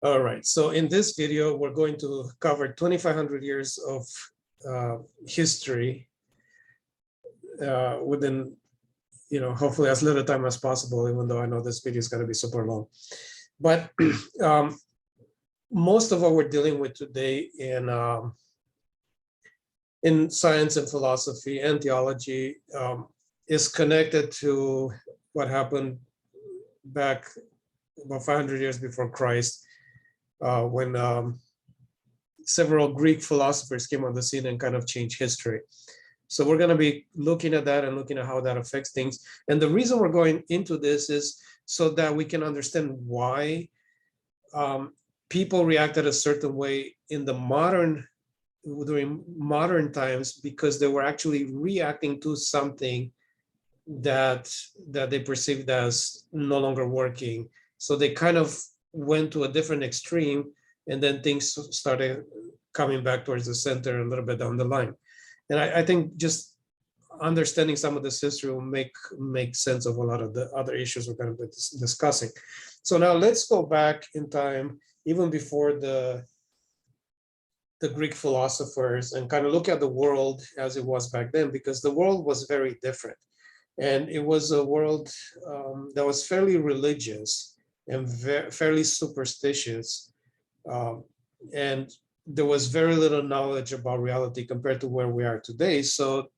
All right, so in this video, we're going to cover 2,500 years of history within, hopefully as little time as possible, even though I know this video is going to be super long. But most of what we're dealing with today in science and philosophy and theology is connected to what happened back about 500 years before Christ, when several Greek philosophers came on the scene and kind of changed history. So we're going to be looking at that and looking at how that affects things. And the reason we're going into this is so that we can understand why people reacted a certain way during modern times, because they were actually reacting to something that they perceived as no longer working. So they kind of went to a different extreme, and then things started coming back towards the center a little bit down the line. And I think just understanding some of this history will make sense of a lot of the other issues we're going to be discussing. So now let's go back in time, even before the Greek philosophers, and kind of look at the world as it was back then, because the world was very different. And it was a world that was fairly religious and fairly superstitious. And there was very little knowledge about reality compared to where we are today. So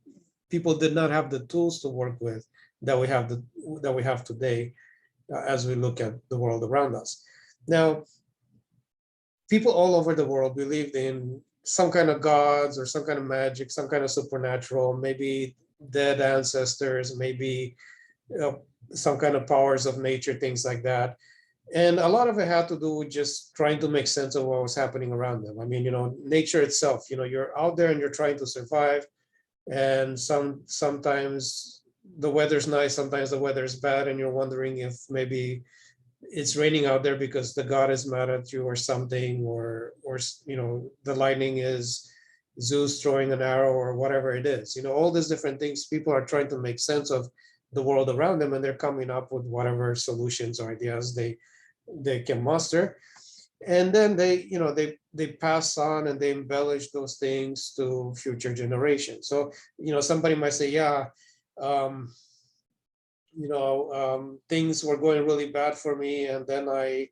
people did not have the tools to work with that we have today as we look at the world around us. Now, people all over the world believed in some kind of gods or some kind of magic, some kind of supernatural, maybe dead ancestors, maybe some kind of powers of nature, things like that. And a lot of it had to do with just trying to make sense of what was happening around them. I mean, nature itself, you're out there and you're trying to survive. And sometimes the weather's nice, sometimes the weather's bad, and you're wondering if maybe it's raining out there because the god is mad at you or something, or the lightning is Zeus throwing an arrow or whatever it is. All these different things, people are trying to make sense of the world around them, and they're coming up with whatever solutions or ideas they can muster. And then they pass on and they embellish those things to future generations. So somebody might say, yeah, things were going really bad for me, and then I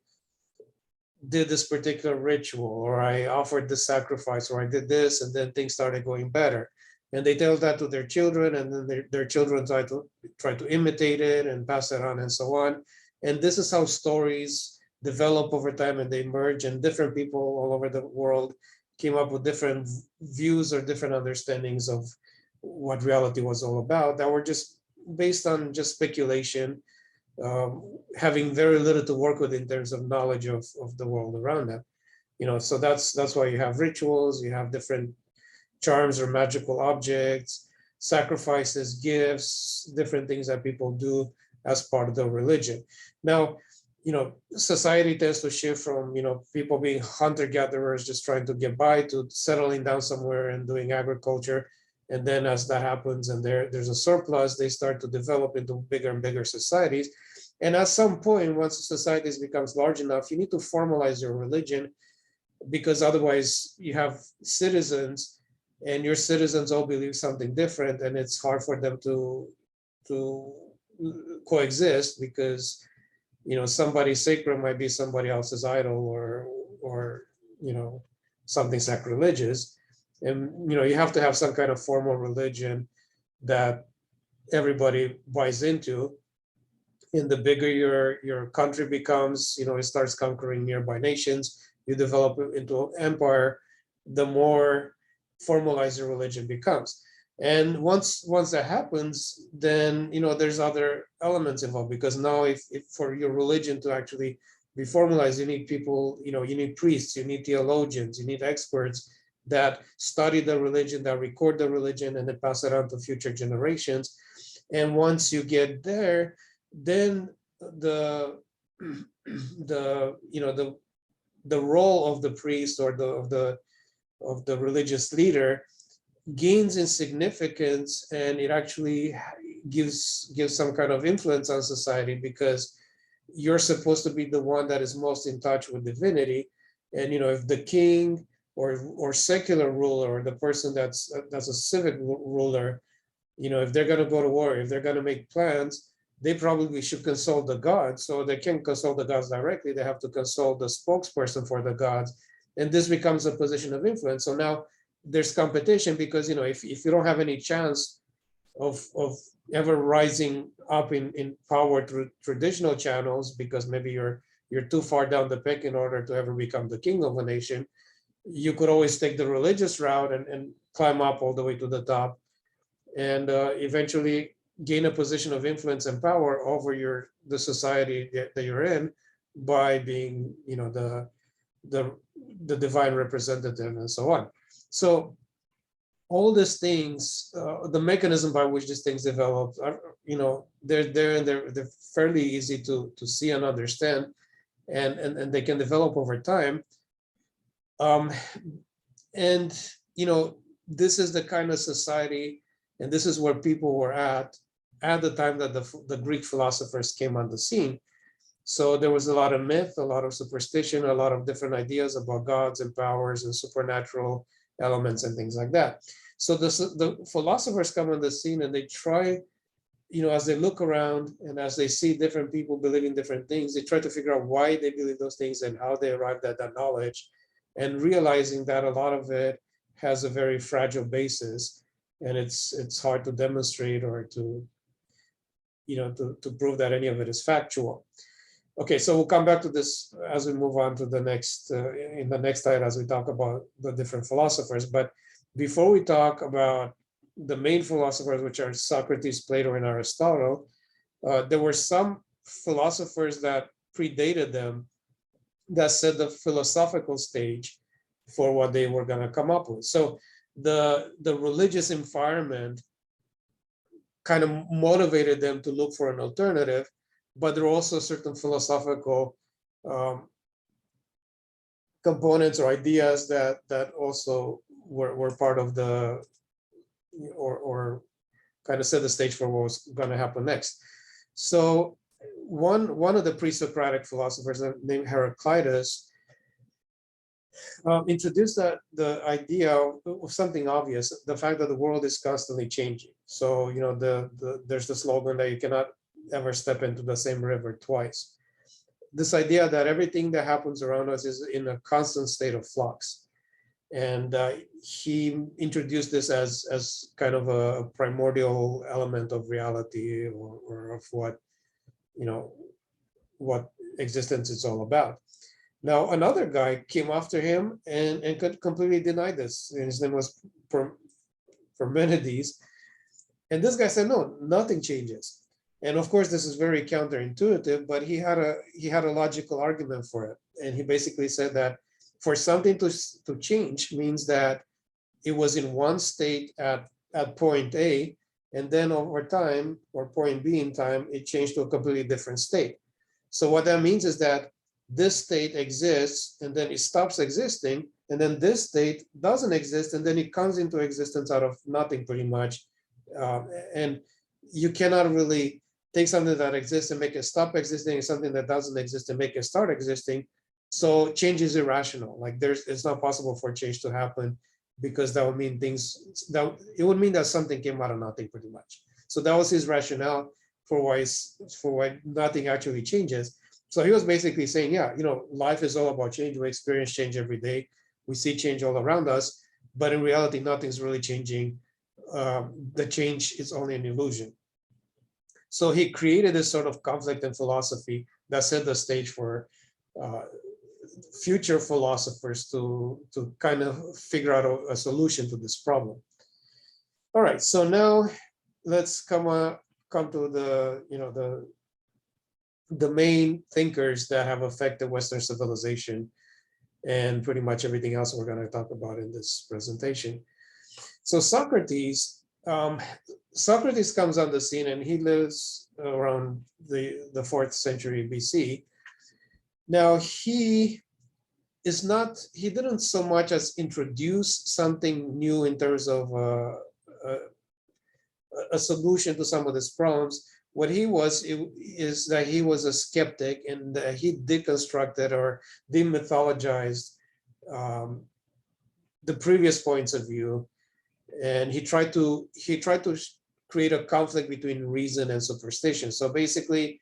did this particular ritual, or I offered this sacrifice, or I did this, and then things started going better. And they tell that to their children, and then their children try to imitate it and pass it on and so on. And this is how stories develop over time, and they merge, and different people all over the world came up with different views or different understandings of what reality was all about that were just based on just speculation, having very little to work with in terms of knowledge of the world around them. So that's why you have rituals, you have different charms or magical objects, sacrifices, gifts, different things that people do as part of the religion. Now, society tends to shift from, people being hunter-gatherers, just trying to get by, to settling down somewhere and doing agriculture. And then as that happens and there's a surplus, they start to develop into bigger and bigger societies. And at some point, once the societies becomes large enough, you need to formalize your religion, because otherwise you have citizens, and your citizens all believe something different, and it's hard for them to coexist, because somebody's sacred might be somebody else's idol, or something sacrilegious. And you have to have some kind of formal religion that everybody buys into. And the bigger your country becomes, it starts conquering nearby nations, you develop into an empire, the more formalized your religion becomes. And once that happens, then there's other elements involved, because now if for your religion to actually be formalized, you need people, you need priests, you need theologians, you need experts that study the religion, that record the religion, and then pass it on to future generations. And once you get there, then the role of the priest or of the religious leader gains in significance, and it actually gives some kind of influence on society, because you're supposed to be the one that is most in touch with divinity. And if the king or secular ruler, or the person that's a civic ruler, if they're going to go to war, if they're going to make plans, they probably should consult the gods. So they can't consult the gods directly. They have to consult the spokesperson for the gods. And this becomes a position of influence. So now there's competition, because if you don't have any chance of ever rising up in power through traditional channels, because maybe you're too far down the pecking in order to ever become the king of a nation, you could always take the religious route and climb up all the way to the top, and eventually gain a position of influence and power over the society that you're in, by being the divine representative and so on. So all these things, the mechanism by which these things develop, they're there, and they're fairly easy to see and understand, and they can develop over time. And this is the kind of society, and this is where people were at the time that the Greek philosophers came on the scene. So there was a lot of myth, a lot of superstition, a lot of different ideas about gods and powers and supernatural elements and things like that. So the philosophers come on the scene, and they try, as they look around and as they see different people believing different things, they try to figure out why they believe those things and how they arrived at that knowledge, and realizing that a lot of it has a very fragile basis, and it's hard to demonstrate or to prove that any of it is factual. Okay, so we'll come back to this as we move on to the next, in the next slide, as we talk about the different philosophers. But before we talk about the main philosophers, which are Socrates, Plato, and Aristotle, there were some philosophers that predated them that set the philosophical stage for what they were going to come up with. So the religious environment kind of motivated them to look for an alternative, but there are also certain philosophical components or ideas that also were part of the, or kind of set the stage for what was going to happen next. So one of the pre-Socratic philosophers named Heraclitus introduced the idea of something obvious, the fact that the world is constantly changing. So there's the slogan that you cannot ever step into the same river twice. This idea that everything that happens around us is in a constant state of flux. And he introduced this as kind of a primordial element of reality, or of what existence is all about. Now, another guy came after him and could completely deny this. And his name was Parmenides. And this guy said, no, nothing changes. And of course, this is very counterintuitive, but he had a logical argument for it. And he basically said that for something to change means that it was in one state at point A, and then over time, or point B in time, it changed to a completely different state. So what that means is that this state exists, and then it stops existing, and then this state doesn't exist, and then it comes into existence out of nothing, pretty much. And you cannot really take something that exists and make it stop existing, and something that doesn't exist and make it start existing. So change is irrational. Like it's not possible for change to happen, because that would mean it would mean that something came out of nothing, pretty much. So that was his rationale for why nothing actually changes. So he was basically saying, yeah, life is all about change. We experience change every day. We see change all around us, but in reality, nothing's really changing. The change is only an illusion. So he created this sort of conflict in philosophy that set the stage for future philosophers to kind of figure out a solution to this problem. All right, so now let's come to the main thinkers that have affected Western civilization, and pretty much everything else we're going to talk about in this presentation. So Socrates comes on the scene, and he lives around the 4th century BC. Now he didn't so much as introduce something new in terms of a solution to some of these problems, what he was is that he was a skeptic, and he deconstructed or demythologized the previous points of view, and he tried to create a conflict between reason and superstition. So basically,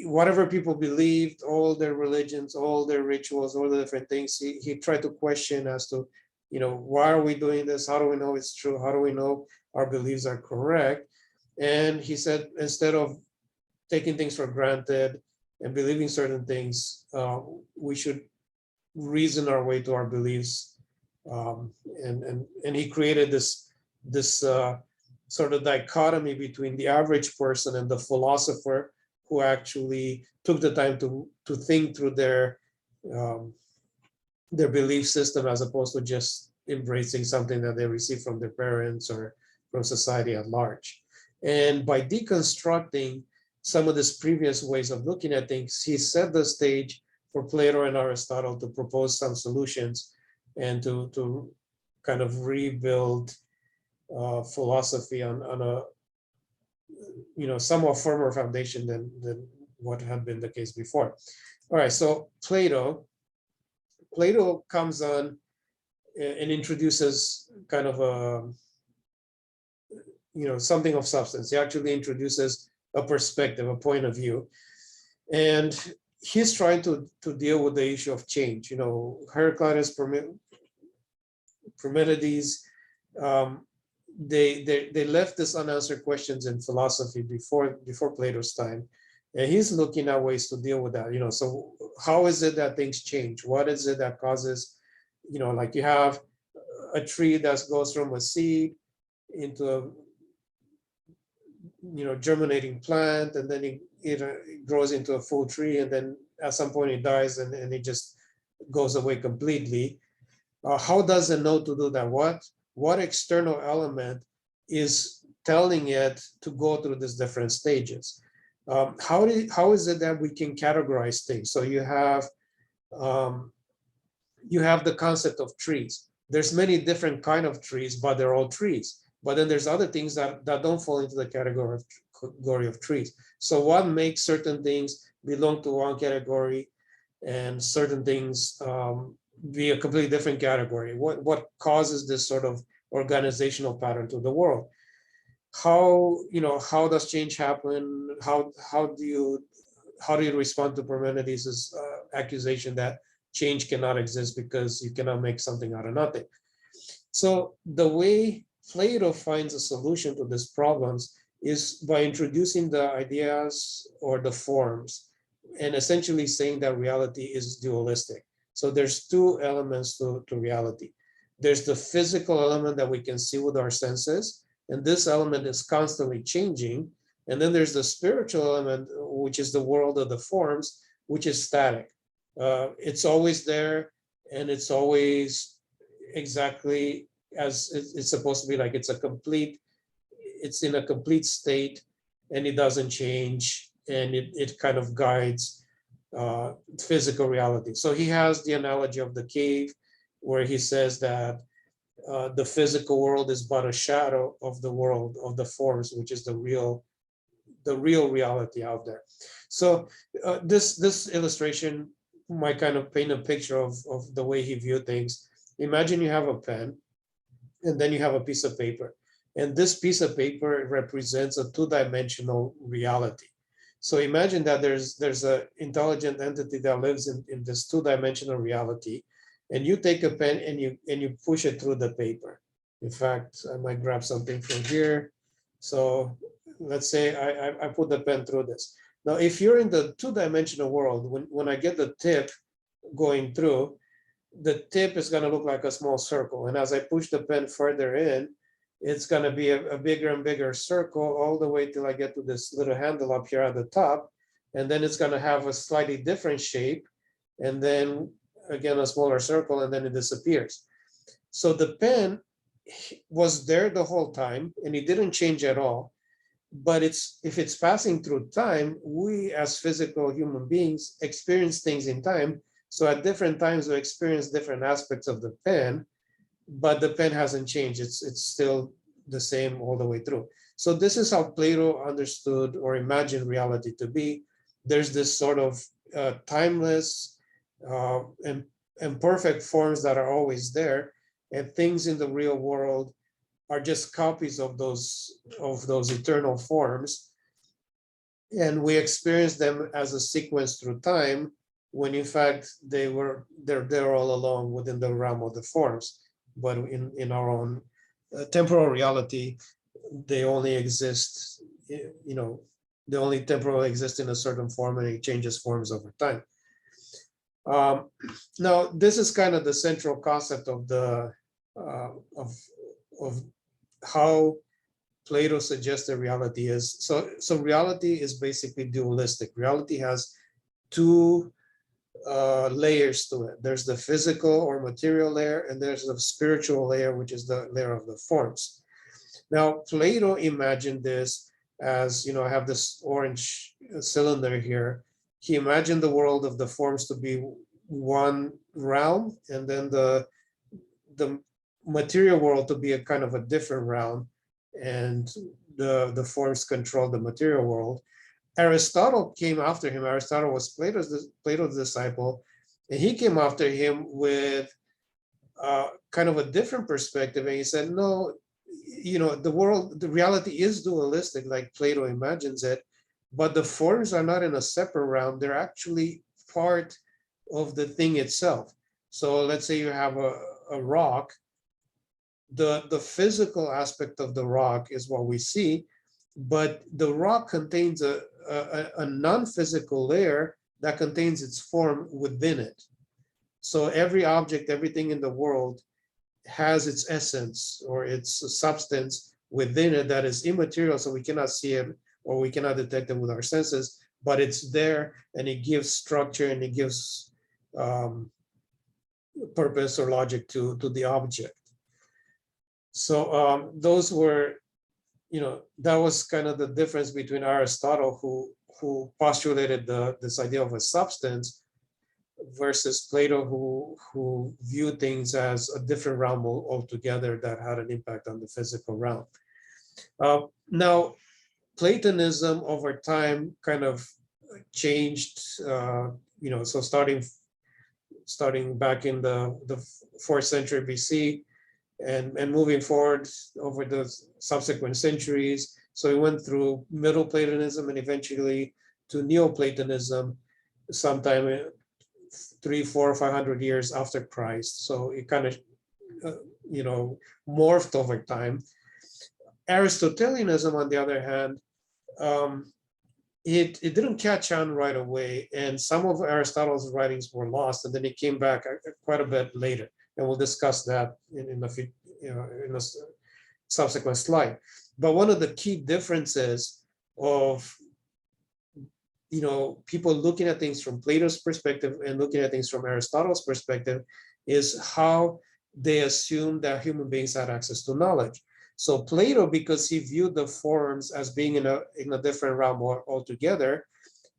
whatever people believed, all their religions, all their rituals, all the different things, he tried to question as to, why are we doing this? How do we know it's true? How do we know our beliefs are correct? And he said, instead of taking things for granted and believing certain things, we should reason our way to our beliefs. And he created this sort of dichotomy between the average person and the philosopher, who actually took the time to think through their belief system, as opposed to just embracing something that they received from their parents or from society at large. And by deconstructing some of these previous ways of looking at things, he set the stage for Plato and Aristotle to propose some solutions and to kind of rebuild philosophy on a somewhat firmer foundation than what had been the case before. All right, so Plato comes on and introduces kind of something of substance. He actually introduces a perspective, a point of view, and he's trying to deal with the issue of change. Heraclitus, Parmenides, they left this unanswered questions in philosophy before Plato's time, and he's looking at ways to deal with that. So how is it that things change? What is it that causes, like you have a tree that goes from a seed into a germinating plant, and then it grows into a full tree, and then at some point it dies and it just goes away completely. How does it know to do that? What external element is telling it to go through these different stages? How is it that we can categorize things? So you have the concept of trees. There's many different kind of trees, but they're all trees. But then there's other things that don't fall into the category of trees. So what makes certain things belong to one category and certain things be a completely different category? What causes this sort of organizational pattern to the world? How does change happen? How do you respond to Parmenides' accusation that change cannot exist because you cannot make something out of nothing? So the way Plato finds a solution to these problems is by introducing the ideas or the forms, and essentially saying that reality is dualistic. So there's two elements to reality. There's the physical element that we can see with our senses, and this element is constantly changing. And then there's the spiritual element, which is the world of the forms, which is static. It's always there, and it's always exactly as it's supposed to be. Like it's in a complete state, and it doesn't change, and it kind of guides physical reality. So he has the analogy of the cave, where he says that the physical world is but a shadow of the world of the forms, which is the real reality out there. So this illustration might kind of paint a picture of the way he viewed things. Imagine you have a pen, and then you have a piece of paper, and this piece of paper represents a two-dimensional reality. So imagine that there's an intelligent entity that lives in this two-dimensional reality, and you take a pen and you push it through the paper. In fact, I might grab something from here. So let's say I put the pen through this. Now, if you're in the two-dimensional world, when I get the tip going through, the tip is going to look like a small circle. And as I push the pen further in, it's going to be a bigger and bigger circle all the way till I get to this little handle up here at the top. And then it's going to have a slightly different shape. And then again, a smaller circle, and then it disappears. So the pen was there the whole time, and it didn't change at all. But if it's passing through time, we as physical human beings experience things in time. So at different times, we experience different aspects of the pen, but the pen hasn't changed. It's still the same all the way through. So this is how Plato understood or imagined reality to be. There's this sort of timeless and perfect forms that are always there, and things in the real world are just copies of those eternal forms, and we experience them as a sequence through time, when in fact they're there all along within the realm of the forms, but in our own temporal reality, they only exist, they only temporarily exist in a certain form, and it changes forms over time. Now, this is kind of the central concept of the of how Plato suggests that reality is. So reality is basically dualistic. Reality has two layers to it. There's the physical or material layer, and there's the spiritual layer, which is the layer of the forms. Now, Plato imagined this as, I have this orange cylinder here. He imagined the world of the forms to be one realm, and then the material world to be a kind of a different realm, and the forms control the material world. Aristotle came after him. Aristotle was Plato's disciple, and he came after him with kind of a different perspective, and he said, no, the reality is dualistic like Plato imagines it, but the forms are not in a separate realm. They're actually part of the thing itself. So let's say you have a rock. The physical aspect of the rock is what we see, but the rock contains a non-physical layer that contains its form within it. So every object, everything in the world has its essence or its substance within it that is immaterial, so we cannot see it or we cannot detect it with our senses, but it's there, and it gives structure, and it gives purpose or logic to the object. So those were, that was kind of the difference between Aristotle, who postulated this idea of a substance, versus Plato, who viewed things as a different realm altogether that had an impact on the physical realm. Now, Platonism over time kind of changed, so starting back in the 4th century BC, and moving forward over the subsequent centuries. So we went through Middle Platonism and eventually to Neoplatonism sometime 300, 400, 500 years after Christ. So it kind of, morphed over time. Aristotelianism, on the other hand, it didn't catch on right away, and some of Aristotle's writings were lost, and then it came back quite a bit later, and we'll discuss that in a subsequent slide. But one of the key differences of people looking at things from Plato's perspective and looking at things from Aristotle's perspective is how they assume that human beings had access to knowledge. So Plato, because he viewed the forms as being in a different realm altogether,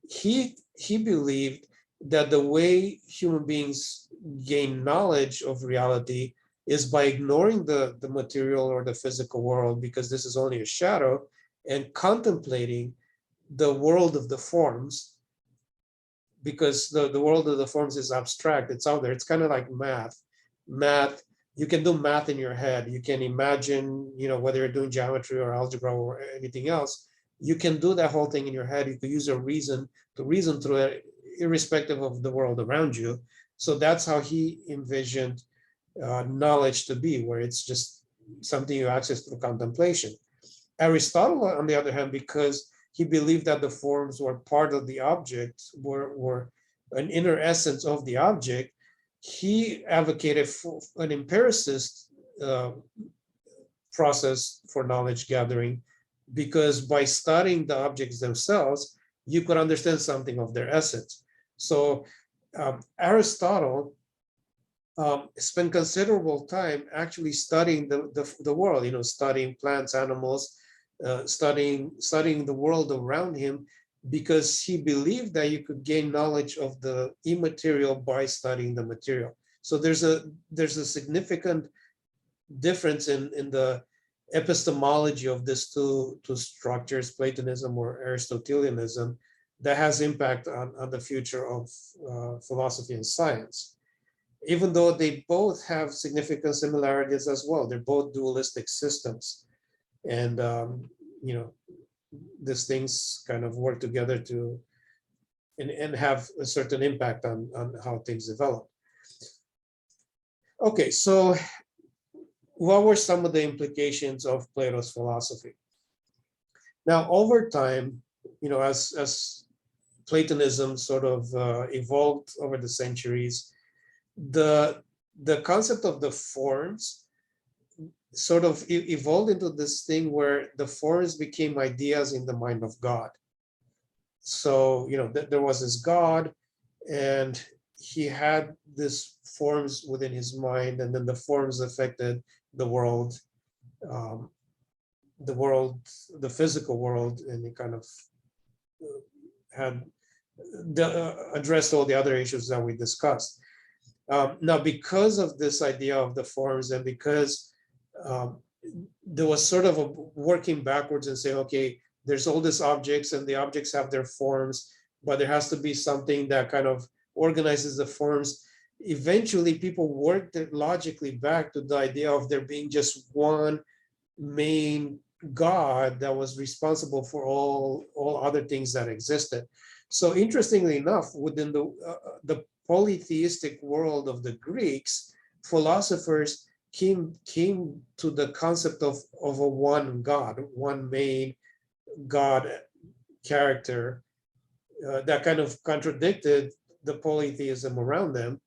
he believed that the way human beings gain knowledge of reality is by ignoring the material or the physical world, because this is only a shadow, and contemplating the world of the forms, because the world of the forms is abstract. It's out there. It's kind of like math. You can do math in your head. You can imagine, whether you're doing geometry or algebra or anything else, you can do that whole thing in your head. You could use a reason to reason through it, irrespective of the world around you. So that's how he envisioned knowledge to be, where it's just something you access through contemplation. Aristotle, on the other hand, because he believed that the forms were part of the object, were an inner essence of the object, he advocated for an empiricist process for knowledge gathering, because by studying the objects themselves, you could understand something of their essence. So Aristotle spent considerable time actually studying the world, studying plants, animals, studying the world around him, because he believed that you could gain knowledge of the immaterial by studying the material. So there's a significant difference in the epistemology of these two structures, Platonism or Aristotelianism, that has impact on the future of philosophy and science, even though they both have significant similarities as well. They're both dualistic systems. And, these things kind of work together to and have a certain impact on how things develop. Okay, so what were some of the implications of Plato's philosophy? Now, over time, as Platonism sort of evolved over the centuries, the concept of the forms sort of evolved into this thing where the forms became ideas in the mind of God. So, there was this God, and he had these forms within his mind, and then the forms affected the world, the physical world, and he kind of had addressed all the other issues that we discussed. Now, because of this idea of the forms, and because there was sort of a working backwards and saying, okay, there's all these objects, and the objects have their forms, but there has to be something that kind of organizes the forms. Eventually, people worked it logically back to the idea of there being just one main God that was responsible for all other things that existed. So interestingly enough, within the polytheistic world of the Greeks, philosophers came to the concept of a one God, one main God character that kind of contradicted the polytheism around them,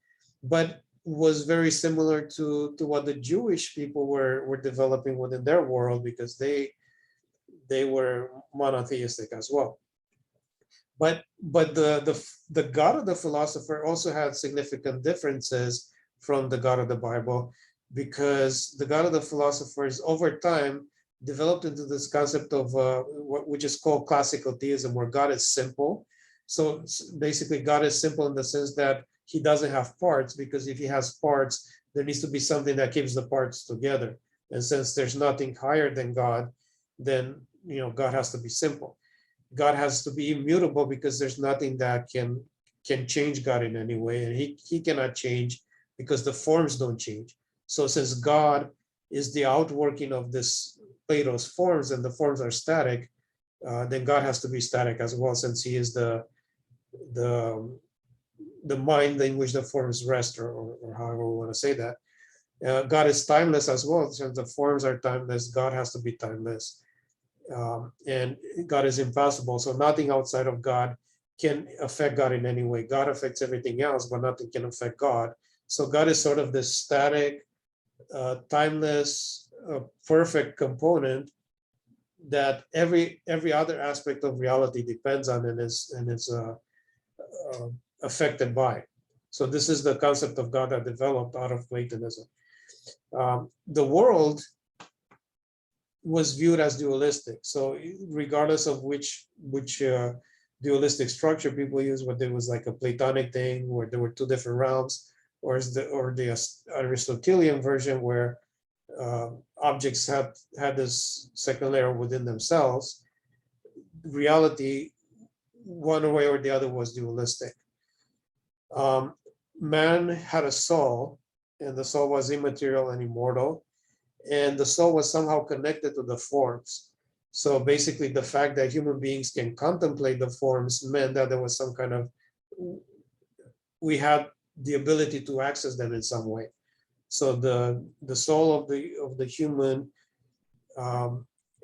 but was very similar to what the Jewish people were developing within their world, because they were monotheistic as well. But the God of the philosopher also had significant differences from the God of the Bible, because the God of the philosophers over time developed into this concept of which is called classical theism, where God is simple. So basically, God is simple in the sense that he doesn't have parts, because if he has parts, there needs to be something that keeps the parts together. And since there's nothing higher than God, then God has to be simple. God has to be immutable, because there's nothing that can change God in any way, and he cannot change because the forms don't change. So since God is the outworking of this Plato's forms, and the forms are static, then God has to be static as well, since he is the mind in which the forms rest, or however we want to say that. God is timeless as well, since the forms are timeless. God has to be timeless. And God is impossible, so nothing outside of God can affect God in any way. God affects everything else, but nothing can affect God. So God is sort of this static, timeless, perfect component that every other aspect of reality depends on and is affected by. So this is the concept of God that developed out of Platonism. The world was viewed as dualistic. So regardless of which dualistic structure people use, whether it was like a Platonic thing where there were two different realms, or the Aristotelian version where objects had this second layer within themselves, reality, one way or the other, was dualistic. Man had a soul, and the soul was immaterial and immortal, and the soul was somehow connected to the forms. So basically, the fact that human beings can contemplate the forms meant that there was some kind of, we had the ability to access them in some way. So the soul of the human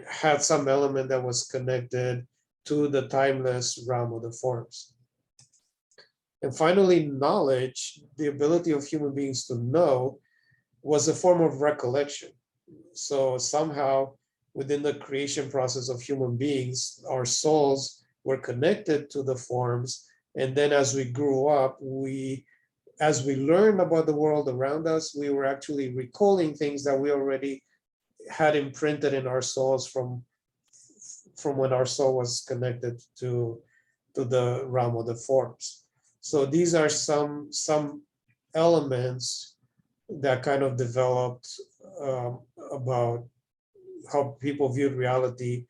had some element that was connected to the timeless realm of the forms. And finally, knowledge, the ability of human beings to know, was a form of recollection. So somehow within the creation process of human beings, our souls were connected to the forms. And then as we grew up, as we learned about the world around us, we were actually recalling things that we already had imprinted in our souls from when our soul was connected to the realm of the forms. So these are some elements that kind of developed about how people viewed reality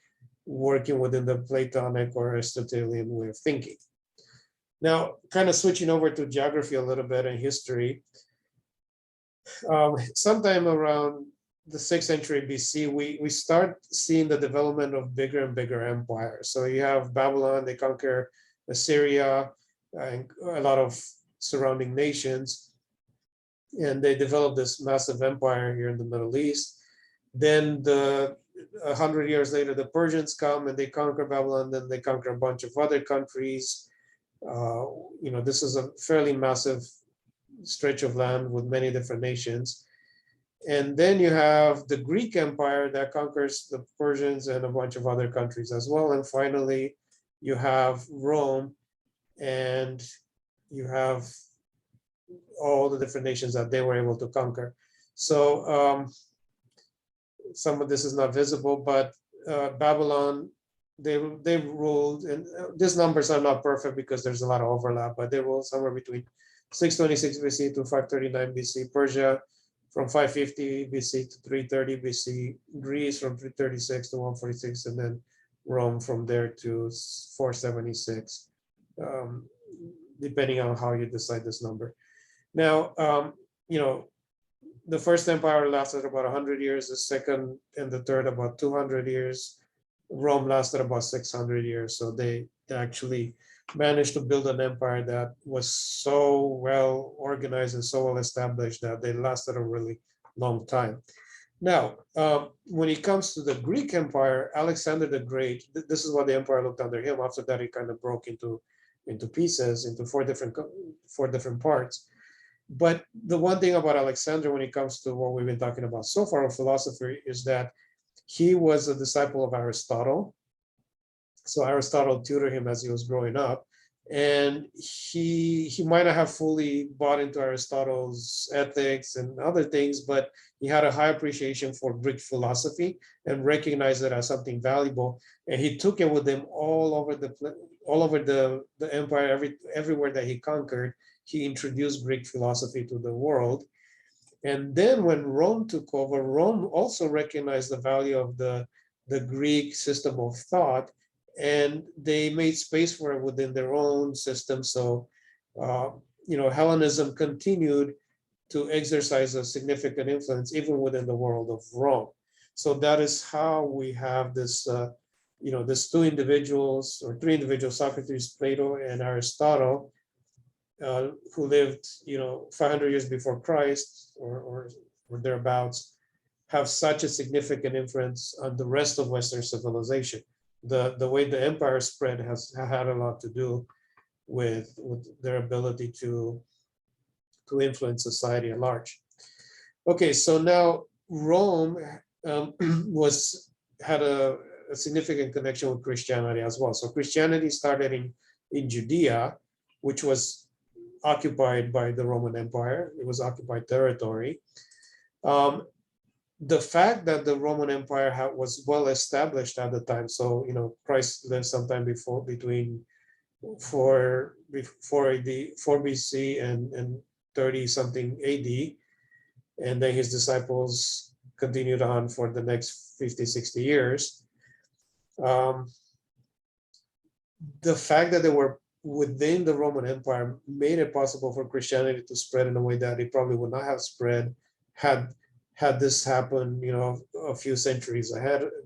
working within the Platonic or Aristotelian way of thinking. Now, kind of switching over to geography a little bit and history, sometime around the 6th century BC, we start seeing the development of bigger and bigger empires. So you have Babylon, they conquer Assyria and a lot of surrounding nations, and they develop this massive empire here in the Middle East. Then 100 years later, the Persians come and they conquer Babylon, then they conquer a bunch of other countries. This is a fairly massive stretch of land with many different nations. And then you have the Greek Empire that conquers the Persians and a bunch of other countries as well. And finally, you have Rome, and you have all the different nations that they were able to conquer. So some of this is not visible, but Babylon, they ruled, and these numbers are not perfect because there's a lot of overlap, but they ruled somewhere between 626 BC to 539 BC. Persia from 550 BC to 330 BC. Greece from 336 to 146, and then Rome from there to 476, depending on how you decide this number. Now, the first empire lasted about 100 years, the second and the third about 200 years. Rome lasted about 600 years. So they actually managed to build an empire that was so well organized and so well established that they lasted a really long time. Now, when it comes to the Greek Empire, Alexander the Great, this is what the empire looked under him. After that, it kind of broke into pieces, into four different parts. But the one thing about Alexander, when it comes to what we've been talking about so far of philosophy, is that he was a disciple of Aristotle. So Aristotle tutored him as he was growing up, and he might not have fully bought into Aristotle's ethics and other things, but he had a high appreciation for Greek philosophy and recognized it as something valuable. And he took it with him all over the empire, everywhere that he conquered. He introduced Greek philosophy to the world. And then when Rome took over, Rome also recognized the value of the Greek system of thought, and they made space for it within their own system. So, Hellenism continued to exercise a significant influence even within the world of Rome. So that is how we have this, these three individuals, Socrates, Plato, and Aristotle, who lived, 500 years before Christ or thereabouts, have such a significant influence on the rest of Western civilization. The way the empire spread has had a lot to do with their ability to influence society at large. Okay, so now Rome had a significant connection with Christianity as well. So Christianity started in Judea, which was occupied by the Roman Empire. It was occupied territory. The fact that the Roman Empire was well established at the time, so Christ lived sometime between 4 BC and 30 something AD, and then his disciples continued on for the next 50, 60 years. The fact that they were within the Roman Empire made it possible for Christianity to spread in a way that it probably would not have spread had this happened, a few centuries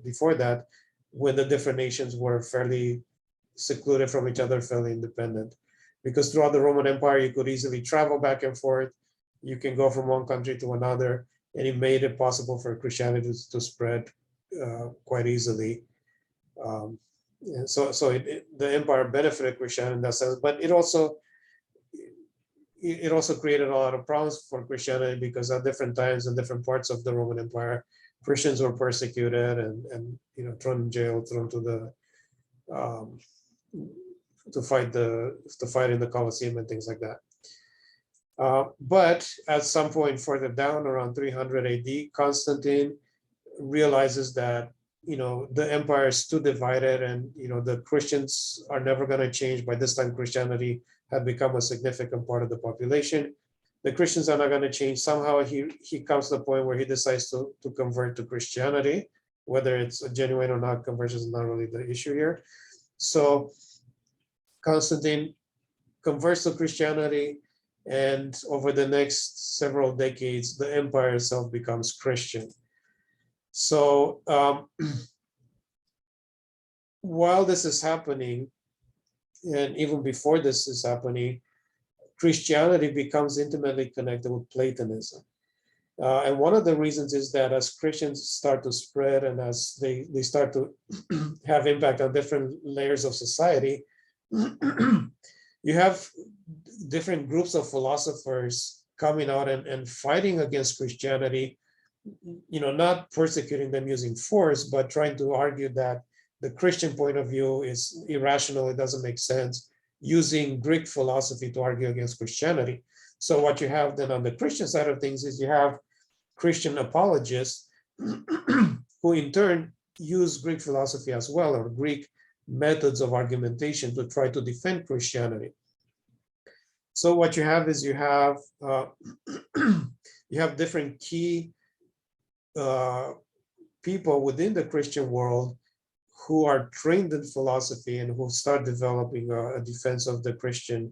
before that, when the different nations were fairly secluded from each other, fairly independent. Because throughout the Roman Empire, you could easily travel back and forth. You can go from one country to another, and it made it possible for Christianity to spread quite easily. And so the empire benefited Christianity in that sense, but it also created a lot of problems for Christianity, because at different times in different parts of the Roman Empire, Christians were persecuted and thrown in jail, thrown to the to fight in the Colosseum and things like that. But at some point further down, around 300 AD, Constantine realizes that the empire is too divided, and the Christians are never going to change. By this time, Christianity had become a significant part of the population. The Christians are not going to change. Somehow he comes to the point where he decides to convert to Christianity, whether it's a genuine or not conversion is not really the issue here. So Constantine converts to Christianity, and over the next several decades, the empire itself becomes Christian. So while this is happening, and even before this is happening, Christianity becomes intimately connected with Platonism. And one of the reasons is that as Christians start to spread and as they start to have impact on different layers of society, you have different groups of philosophers coming out and fighting against Christianity, not persecuting them using force, but trying to argue that the Christian point of view is irrational, it doesn't make sense, using Greek philosophy to argue against Christianity. So what you have then on the Christian side of things is you have Christian apologists who in turn use Greek philosophy as well, or Greek methods of argumentation to try to defend Christianity. So what you have is you have different key people within the Christian world who are trained in philosophy and who start developing a defense of the Christian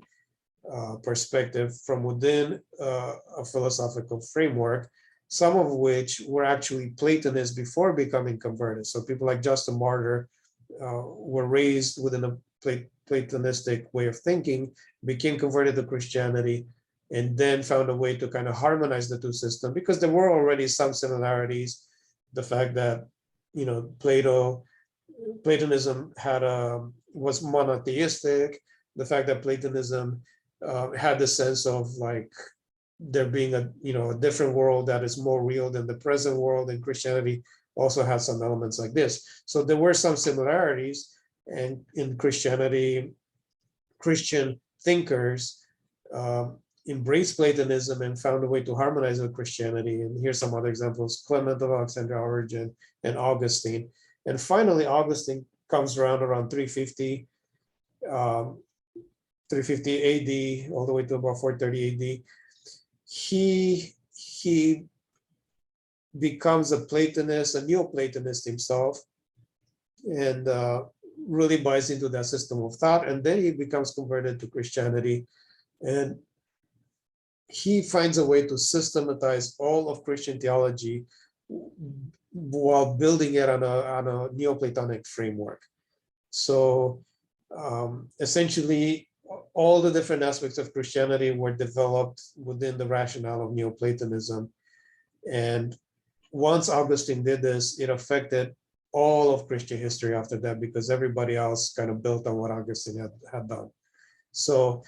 perspective from within a philosophical framework, some of which were actually Platonists before becoming converted. So people like Justin Martyr were raised within a Platonistic way of thinking, became converted to Christianity, and then found a way to kind of harmonize the two systems, because there were already some similarities. The fact that, Platonism was monotheistic, the fact that Platonism had the sense of like there being a different world that is more real than the present world, and Christianity also has some elements like this. So there were some similarities, and in Christianity, Christian thinkers embraced Platonism and found a way to harmonize with Christianity. And here's some other examples: Clement of Alexandria, Origen, and Augustine. And finally, Augustine comes around 350 AD, all the way to about 430 AD. He becomes a Platonist, a Neoplatonist himself, and really buys into that system of thought. And then he becomes converted to Christianity, and he finds a way to systematize all of Christian theology while building it on a Neoplatonic framework. So essentially, all the different aspects of Christianity were developed within the rationale of Neoplatonism. And once Augustine did this, it affected all of Christian history after that, because everybody else kind of built on what Augustine had done. So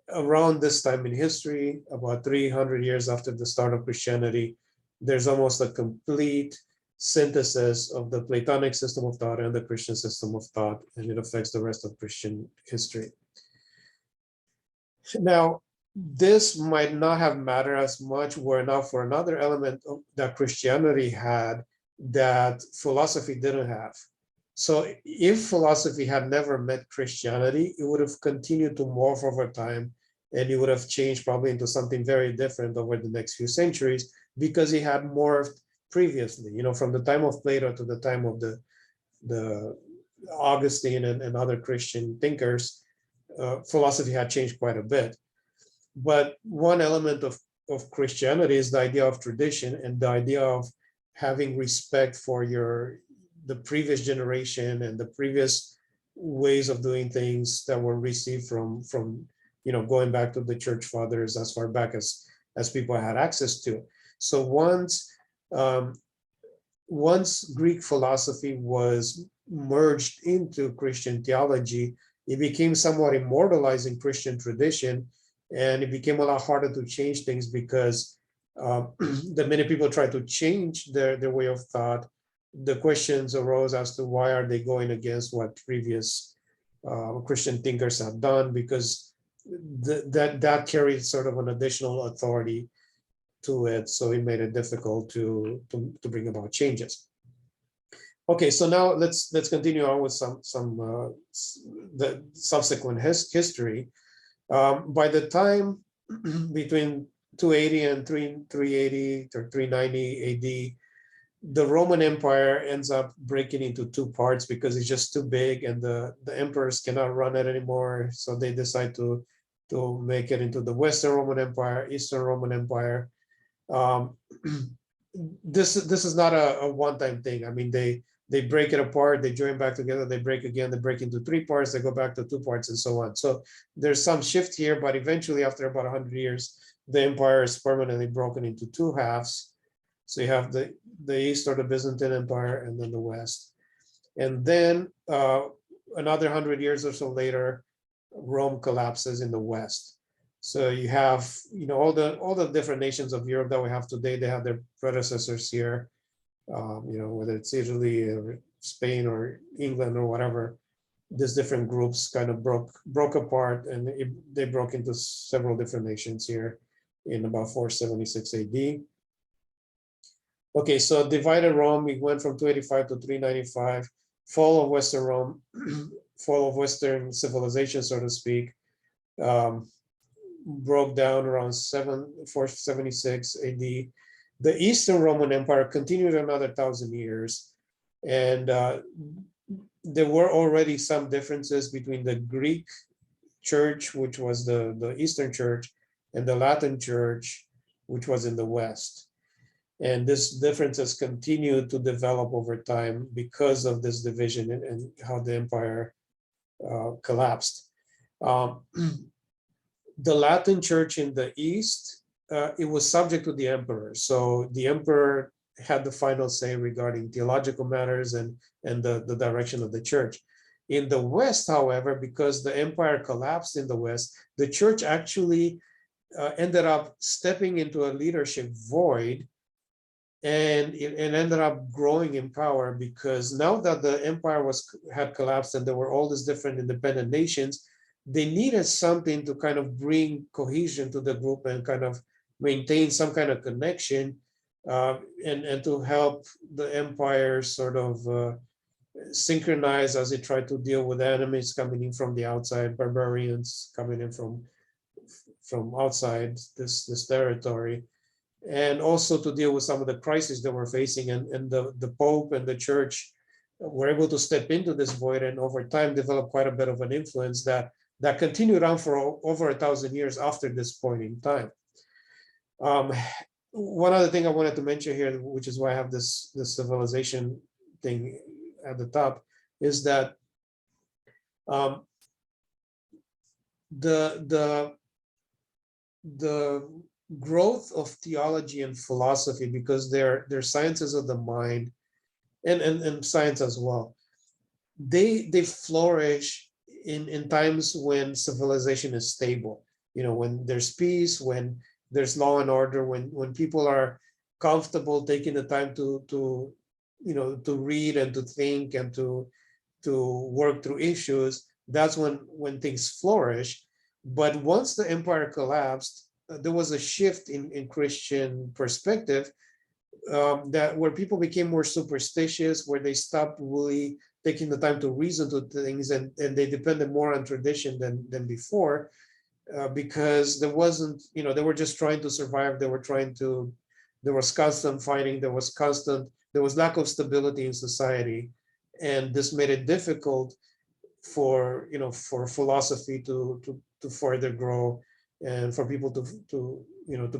around this time in history, about 300 years after the start of Christianity, there's almost a complete synthesis of the Platonic system of thought and the Christian system of thought, and it affects the rest of Christian history. Now, this might not have mattered as much were it not for another element that Christianity had that philosophy didn't have. So if philosophy had never met Christianity, it would have continued to morph over time, and it would have changed probably into something very different over the next few centuries, because it had morphed previously, from the time of Plato to the time of the Augustine and other Christian thinkers. Philosophy had changed quite a bit. But one element of Christianity is the idea of tradition and the idea of having respect for the previous generation and the previous ways of doing things that were received from going back to the church fathers, as far back as people had access to. So once Greek philosophy was merged into Christian theology, it became somewhat immortalized in Christian tradition, and it became a lot harder to change things, because the minute people tried to change their way of thought, the questions arose as to why are they going against what previous Christian thinkers have done, because that carried sort of an additional authority to it, so it made it difficult to bring about changes. Okay, so now let's continue on with some the subsequent history. By the time between 280 and 380 or 390 AD, the Roman Empire ends up breaking into two parts because it's just too big and the emperors cannot run it anymore. So they decide to make it into the Western Roman Empire, Eastern Roman Empire. Um, this is not a one-time thing. I mean, they break it apart, they join back together, they break again, they break into three parts, they go back to two parts, and so on. So there's some shift here, but eventually, after about 100 years, the empire is permanently broken into two halves. So you have the East, or the Byzantine Empire, and then the West. And then another 100 years or so later, Rome collapses in the West. So you have, all the different nations of Europe that we have today, they have their predecessors here, whether it's Italy or Spain or England or whatever. These different groups kind of broke apart, and they broke into several different nations here in about 476 AD. Okay, so divided Rome, we went from 285 to 395, fall of Western Rome, fall of Western civilization, so to speak, broke down around 476 AD. The Eastern Roman Empire continued another 1,000 years, and there were already some differences between the Greek church, which was the Eastern church, and the Latin church, which was in the West. And this differences continued to develop over time because of this division and how the empire collapsed. The Latin church in the East, it was subject to the emperor. So the emperor had the final say regarding theological matters and the direction of the church. In the West, however, because the empire collapsed in the West, the church actually ended up stepping into a leadership void, and it ended up growing in power, because now that the empire had collapsed and there were all these different independent nations, they needed something to kind of bring cohesion to the group and kind of maintain some kind of connection, and to help the empire sort of synchronize as it tried to deal with enemies coming in from the outside, barbarians coming in from outside this territory, and also to deal with some of the crises that we're facing. And the Pope and the Church were able to step into this void, and over time develop quite a bit of an influence that continued on for over 1,000 years after this point in time. One other thing I wanted to mention here, which is why I have this civilization thing at the top, is that the growth of theology and philosophy, because they're sciences of the mind and science as well, they flourish in times when civilization is stable, when there's peace, when there's law and order, when people are comfortable taking the time to read and to think and to work through issues. That's when things flourish. But once the empire collapsed, there was a shift in Christian perspective, that where people became more superstitious, where they stopped really taking the time to reason to things, and they depended more on tradition than before, because there wasn't, they were just trying to survive. There was constant fighting, there was lack of stability in society, and this made it difficult for philosophy to further grow, and for people to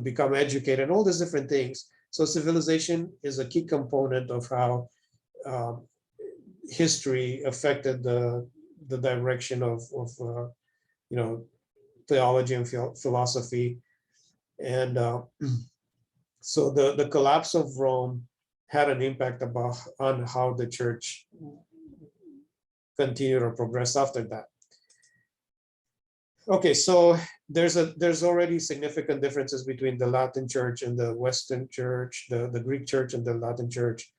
become educated, and all these different things. So civilization is a key component of how history affected the direction of theology and philosophy. And so the collapse of Rome had an impact on how the church continued or progressed after that. Okay, so there's already significant differences between the Latin church and the Western church, the Greek church and the Latin church.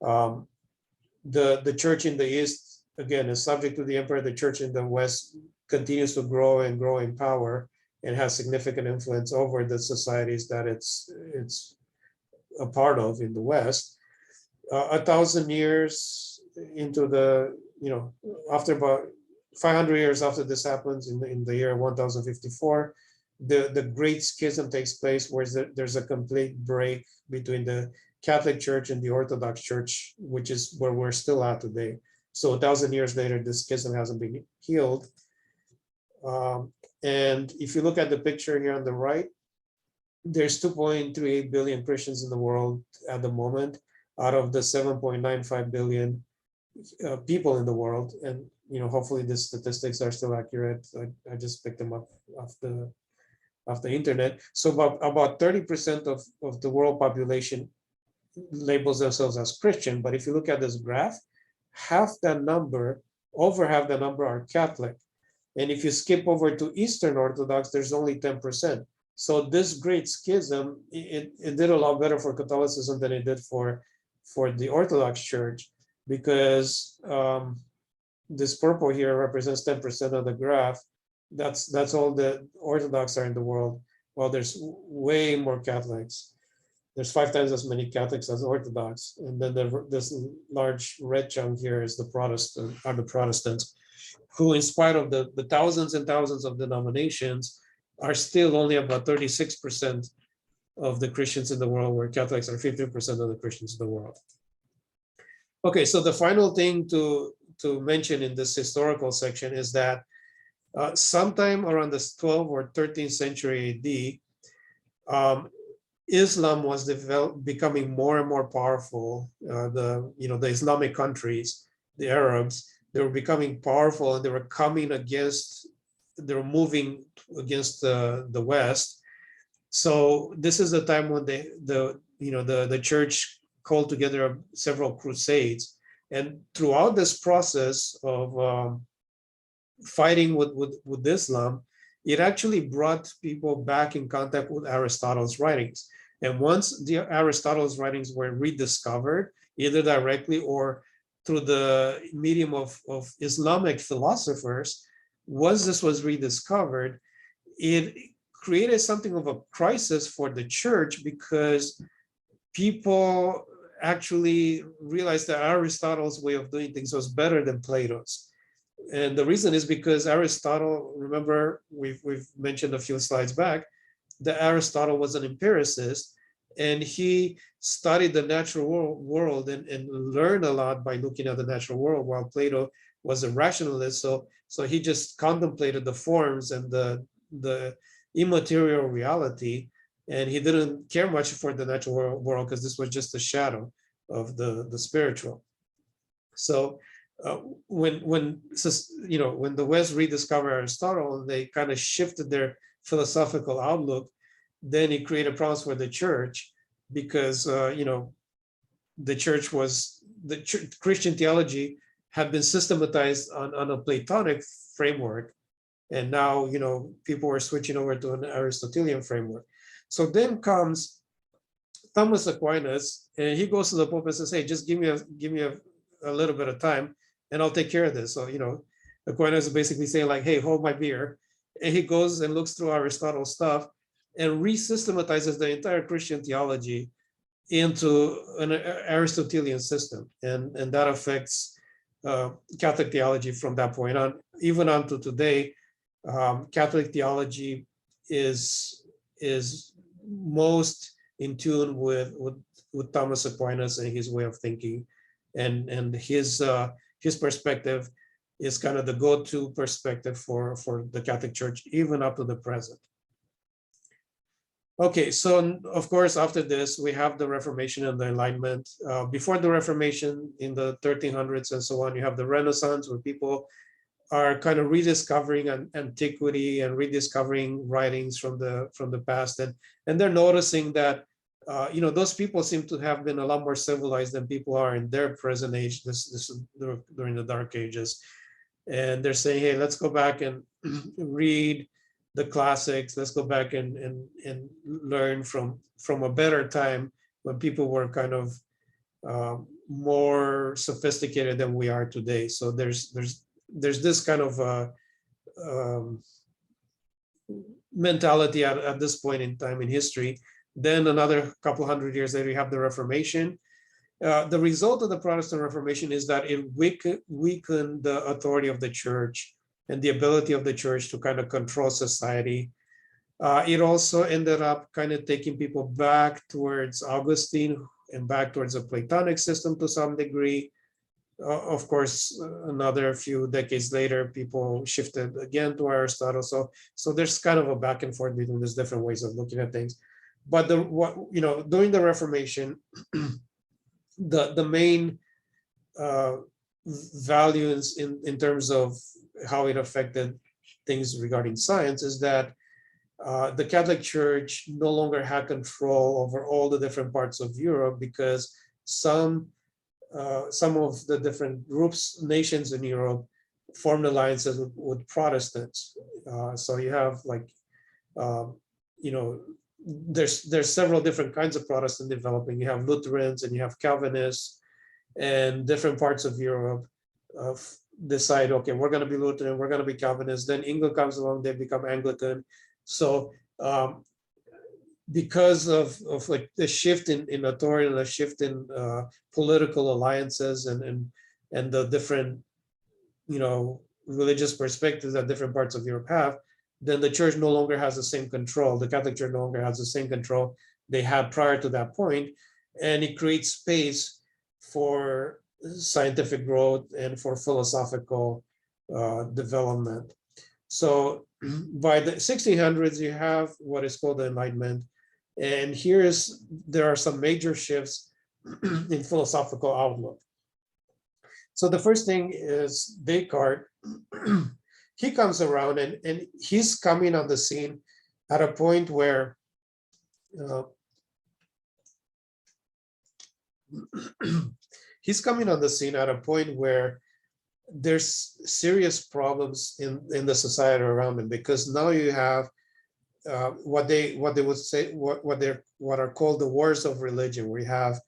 The church in the East, again, is subject to the emperor. The church in the West continues to grow in power, and has significant influence over the societies that it's a part of in the West. 1,000 years into after about 500 years after this happens, in the year 1054, the Great Schism takes place, where there's a complete break between the Catholic Church and the Orthodox Church, which is where we're still at today. So 1,000 years later, this schism hasn't been healed. And if you look at the picture here on the right, there's 2.38 billion Christians in the world at the moment, out of the 7.95 billion people in the world. And hopefully the statistics are still accurate. I just picked them up off the internet. So about 30% of the world population labels themselves as Christian. But if you look at this graph, over half the number are Catholic. And if you skip over to Eastern Orthodox, there's only 10%. So this Great Schism, it did a lot better for Catholicism than it did for the Orthodox Church, because this purple here represents 10% of the graph. That's all the Orthodox are in the world. Well, there's way more Catholics. There's 5 times as many Catholics as Orthodox. And then this large red chunk here is the Protestants, who, in spite of the thousands and thousands of denominations, are still only about 36% of the Christians in the world, where Catholics are 15% of the Christians in the world. Okay, so the final thing to mention in this historical section is that sometime around the 12th or 13th century AD, Islam was becoming more and more powerful. The Islamic countries, the Arabs, they were becoming powerful, and they were moving against the West. So this is the time when the church called together several crusades, and throughout this process of fighting with Islam, it actually brought people back in contact with Aristotle's writings. And once the Aristotle's writings were rediscovered, either directly or through the medium of Islamic philosophers, once this was rediscovered, it created something of a crisis for the church, because people actually realized that Aristotle's way of doing things was better than Plato's. And the reason is because Aristotle, remember, we've mentioned a few slides back, that Aristotle was an empiricist, and he studied the natural world and learned a lot by looking at the natural world, while Plato was a rationalist. So he just contemplated the forms and the immaterial reality, and he didn't care much for the natural world, because this was just a shadow of the spiritual. So when the West rediscovered Aristotle, they kind of shifted their philosophical outlook. Then it created problems for the church, because Christian theology had been systematized on a Platonic framework, and now people were switching over to an Aristotelian framework. So then comes Thomas Aquinas, and he goes to the Pope and says, "Hey, just give me a little bit of time, and I'll take care of this." So Aquinas is basically saying, like, "Hey, hold my beer," and he goes and looks through Aristotle's stuff and resystematizes the entire Christian theology into an Aristotelian system, and that affects Catholic theology from that point on, even on to today. Catholic theology is most in tune with Thomas Aquinas and his way of thinking, and his perspective is kind of the go-to perspective for the Catholic Church, even up to the present. Okay, so of course, after this, we have the Reformation and the Enlightenment. Before the Reformation, in the 1300s and so on, you have the Renaissance, where people are kind of rediscovering antiquity and rediscovering writings from the past, and they're noticing that those people seem to have been a lot more civilized than people are in their present age. This is during the Dark Ages, and they're saying, "Hey, let's go back and read the classics. Let's go back and learn from a better time, when people were kind of more sophisticated than we are today." So there's this kind of mentality at this point in time in history. Then another couple hundred years later, you have the Reformation. The result of the Protestant Reformation is that it weakened the authority of the church and the ability of the church to kind of control society. It also ended up kind of taking people back towards Augustine and back towards a Platonic system to some degree. Of course, another few decades later, people shifted again to Aristotle. So there's kind of a back and forth between these different ways of looking at things. But during the Reformation, the main values in terms of how it affected things regarding science is that the Catholic Church no longer had control over all the different parts of Europe because some of the different groups, nations in Europe, formed alliances with Protestants. So you have like, there's several different kinds of Protestant developing. You have Lutherans and you have Calvinists, and different parts of Europe decide, okay, we're going to be Lutheran, we're going to be Calvinist. Then England comes along, they become Anglican. So because of like the shift in authority and the shift in political alliances and the different religious perspectives that different parts of Europe have, then the church no longer has the same control. The Catholic Church no longer has the same control they had prior to that point, and it creates space for scientific growth and for philosophical development. So by the 1600s, you have what is called the Enlightenment. And there are some major shifts in philosophical outlook. So the first thing is Descartes. He comes around and he's coming on the scene at a point where he's coming on the scene at a point where there's serious problems in the society around him, because now you have what they would say what are called the wars of religion, where you have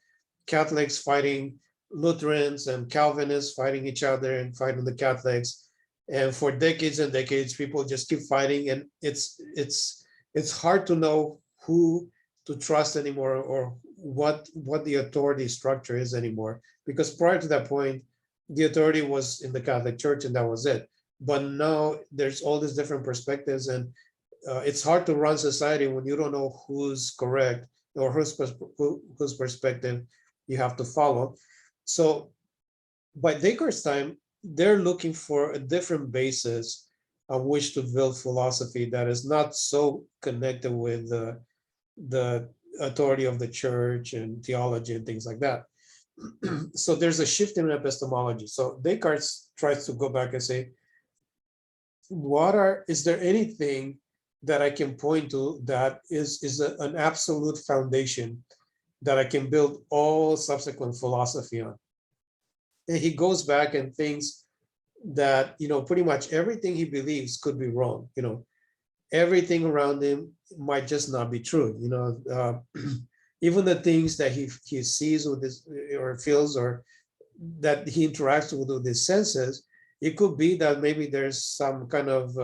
Catholics fighting Lutherans and Calvinists fighting each other and fighting the Catholics, and for decades and decades people just keep fighting, and it's hard to know who to trust anymore or what the authority structure is anymore, because prior to that point the authority was in the Catholic Church and that was it. But now there's all these different perspectives, and it's hard to run society when you don't know who's correct or whose perspective you have to follow. So by Descartes' time, they're looking for a different basis on which to build philosophy that is not so connected with the authority of the church and theology and things like that. So there's a shift in epistemology. So Descartes tries to go back and say, is there anything that I can point to that is an absolute foundation that I can build all subsequent philosophy on? And he goes back and thinks that, pretty much everything he believes could be wrong. Everything around him might just not be true. Even the things that he sees with his or feels or that he interacts with his senses, it could be that maybe there's some kind of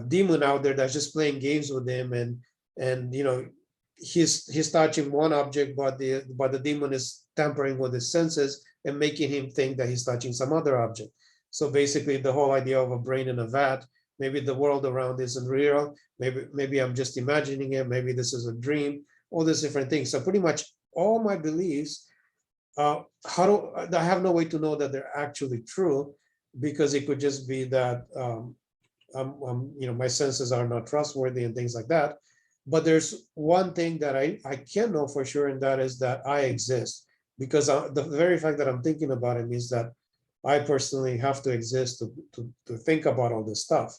demon out there that's just playing games with him, and he's touching one object, but the demon is tampering with his senses and making him think that he's touching some other object. So basically the whole idea of a brain in a vat, maybe the world around isn't real, maybe I'm just imagining it, maybe this is a dream, all these different things. So pretty much all my beliefs, I have no way to know that they're actually true, because it could just be that my senses are not trustworthy and things like that. But there's one thing that I can know for sure, and that is that I exist, because the very fact that I'm thinking about it means that I personally have to exist to think about all this stuff.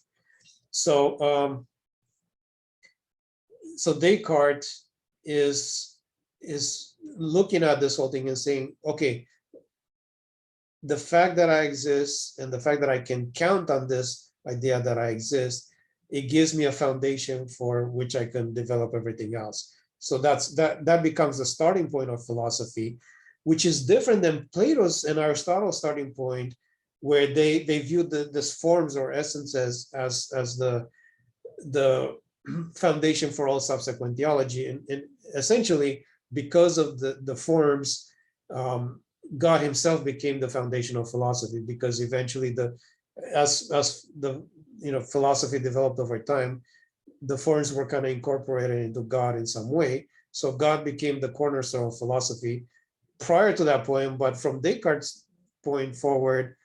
So Descartes is looking at this whole thing and saying, okay, the fact that I exist and the fact that I can count on this idea that I exist, it gives me a foundation for which I can develop everything else. So that becomes the starting point of philosophy, which is different than Plato's and Aristotle's starting point, where they viewed this forms or essences as the foundation for all subsequent theology. And essentially, because of the forms, God himself became the foundation of philosophy, because eventually as the philosophy developed over time, the forms were kind of incorporated into God in some way. So God became the cornerstone of philosophy prior to that point, but from Descartes' point forward,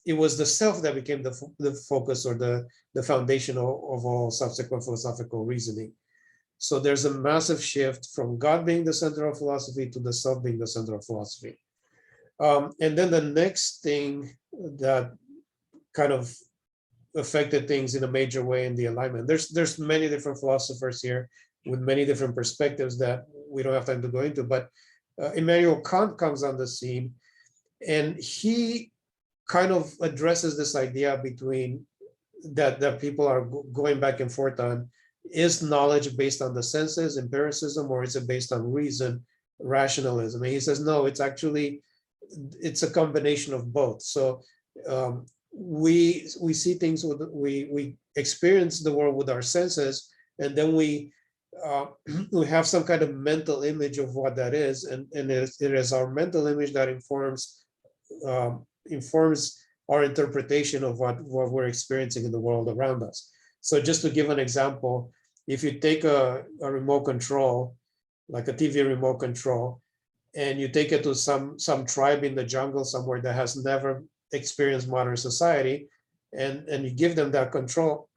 it was the self that became the focus or the foundation of all subsequent philosophical reasoning. So there's a massive shift from God being the center of philosophy to the self being the center of philosophy. And then the next thing that kind of affected things in a major way in the Enlightenment. There's many different philosophers here with many different perspectives that we don't have time to go into, but Emmanuel Kant comes on the scene, and he kind of addresses this idea between that people are going back and forth on: is knowledge based on the senses, empiricism, or is it based on reason, rationalism? And he says, no, it's a combination of both. So we see things we experience the world with our senses, and then we have some kind of mental image of what that is, and it is our mental image that informs our interpretation of what we're experiencing in the world around us. So just to give an example, if you take a remote control, like a TV remote control, and you take it to some tribe in the jungle somewhere that has never experienced modern society, and you give them that control,